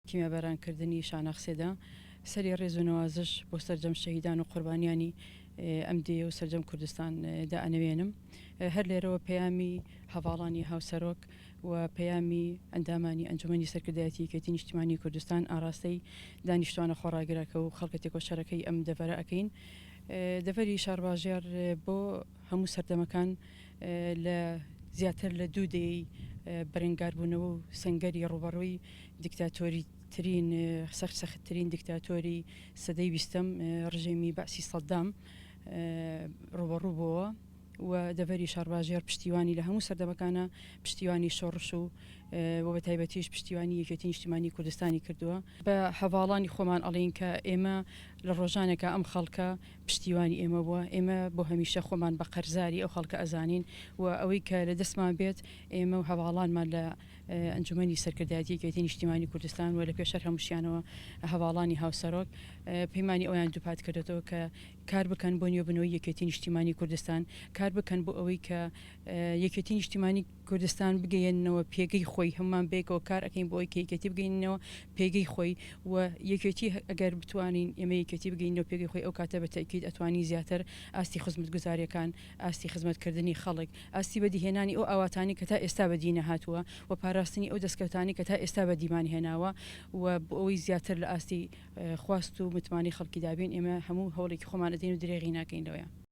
کیمیابەرانکردنی شانەخسێدا سەری ڕێز و نەوازش بۆ سەرجەم شەهیدان و قوربانیانی ئەم دێ و سەرجەم کوردستاندا ئەنەوێنم هەر لێرەوە پەیامی هەواڵانی هاوسەرۆک و پەیامی ئەندامانی ئەنجومەنی سەرکردایەتی یەکێتی نیشتیمانی کوردستان ئاراستەی دانیشتوانە خۆڕاگرەکە و خەڵکە تێکۆشەرەکەی ئەم دەڤەرە ئەەکەین دەڤەری شارباژێر بۆ هەموو سەردەمەکان لە زیاتر لە دوو دەی بەرەنگاربوونەوە و سنگەری ڕوبەڕووی دیکتاتۆری ترین سەختترین دیکتاتۆری سەدەی بیستەم ڕژێمی بەعسی سەدام ڕوبەڕوو بووە و دەڤەری شارباژێر پشتیوانی لە هەموو سەردەمەکانە پشتیوانی شۆڕش و بۆ بە تایبەتیش پشتیوانی یەکێتی نیشتیمانی کوردستانی کردووە بە هەواڵانی خۆمان ئەڵێن کە ئێمە لە ڕۆژانێکە ئەم خەڵکە پشتیوانی ئێمە بووە ئێمە بۆ هەمیشە خۆمان بە قەرزاری ئەو خەڵکە ئەزانین و ئەوەی کە لە دەستمان بێت ئێمە و هەواڵانمان لە ئەنجومەنی سەرکردایەتی یەکێتی نیشتیمانی کوردستان و لە پێشەر هەمووشیانەوە هەواڵانی هاوسەرۆک پەیمانی ئەویان دووپات کردێتەوە کە کار بکەن بۆ نوێبنەوەی یەکێتی نیشتیمانی کوردستان کار بکەن بۆ ئەوەی کە یەکێتی نیشتیمانی کوردستان بگەێنەوە پێگەی خۆی هەمومان بێکەوە کار ئەەکەین بۆ ئەوی کە یەکێتی بگەینەوە پێگەی خۆی و یەکێتی ئەگەر بتوانین ئێمە یەکێتی بگەینەوە پێگەی خۆی ئەو کاتە بە تاکید ئەتوانی زیاتر ئاستی خزمەتگوزاریەکان ئاستی خزمەتکردنی خەڵک ئاستی بەدیهێنانی ئەو ئاواتانی کە تا ئێستا بەدینە هاتووە و پاراستنی ئەو دەستکەوتانی کە تا ئێستا بەدیمان هێناوە و بۆ ئەوەی زیاتر لە ئاستی خواست و متمانی خەڵکی دابین ئێمە هەموو هەوڵێکی خۆمان ئەدەین و درێغی ناکەین لەوەیە.